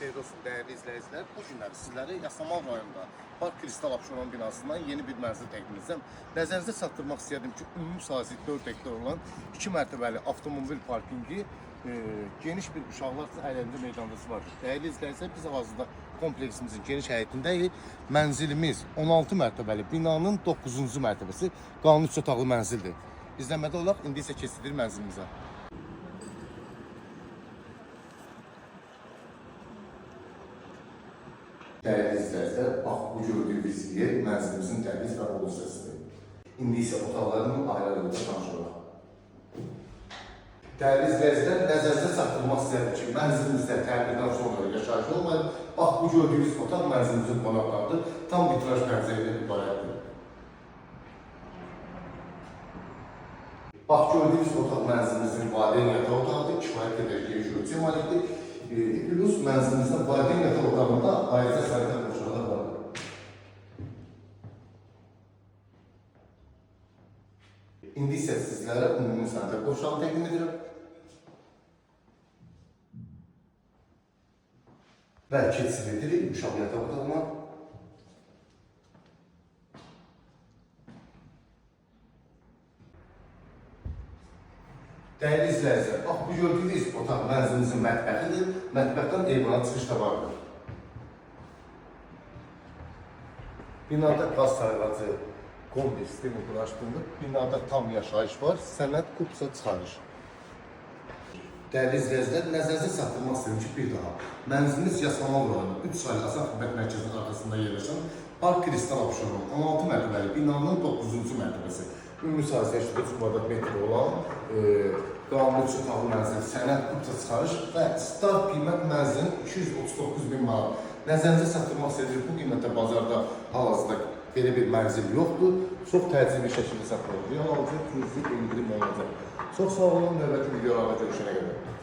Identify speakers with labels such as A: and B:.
A: xeyir olsun değerli izleyiciler. Bu günləri sizlərə Yasamal rayonunda Park Kristal Abşeron binasından yeni bir mənzil təqdim edəcəm. Nəzərinizə çatdırmaq istəyirdim ki, ümumi sahəsi 4 hektar olan 2 mərtəbəli avtomobil parkingi, geniş bir uşaqlar üçün əyləncə meydançası var. Değerli izləyicilər, biz hazırda kompleksimizin geniş həyətindəyik. Mənzilimiz 16 mərtəbəli binanın 9-cu mərtəbəsi, qanun 3 otaqlı mənzildir. İzləmədə olaq, indi isə keçidir mənzilimizə. Değerli izləyicilər, bax bu gördüyünüz yer mənzilimizin dəniz və qolu səsidir. İndi isə otaqlarının ayrı-ayrılıqda tanışırıq. Değerli izləyicilər, nəzərinizə çatdırmaq istəyirəm ki, mənzilimizdə təmirdən sonra yaşayış olmayıb. Bax bu gördüyünüz otaq mənzilimizin qonaqlarıdır. Tam vitraj pəncərədən ibarətdir. Bax gördüyünüz otaq mənzilimizin valideyn yatağı otağıdır. Kifayət qədər geniş ölçüyə malikdir. Plus mənzilimizdə valideyn yatağı otağında ayrıca sanitar qoşullar var. İndi isə sizlərə ümumi sanitar qoşulları təqdim edirəm. Və keçid edirik uşaq yataq otağına. Değerli izləyicilər, bax bu gördüyünüz otaq mənzilimizin mətbəxidir. Mətbəxdən eyvana çıxış da vardır. Binada qaz sayğacı kombi sistemi quraşdırılıb. Binada tam yaşayış var, sənəd kupsa çıxarış. Değerli izləyicilər, nəzərinizə çatdırmaq istəyirəm ki, bir daha. Mənzilimiz Yasamal rayonu 3 saylı Azad xidmət mərkəzinin arxasında yerləşən Park Kristal Abşeron 16 mərtəbəli binanın 9-cu mərtəbəsi. Ümumi sahəsi 83 kvadrat metr olan qanun 3 otaqlı mənzil, sənəd kupsa çıxarış və start qiymət mənzilin 239.000 manat. Nəzərinizə çatdırmaq istəyirəm, bu qiymətə bazarda hal-hazırda belə bir mənzil yoxdur. Çox təcili şəkildə satılır. Real alıcı, cüzi indirim olacaq. Çox sağ olun, növbəti videolarda görüşənə qədər.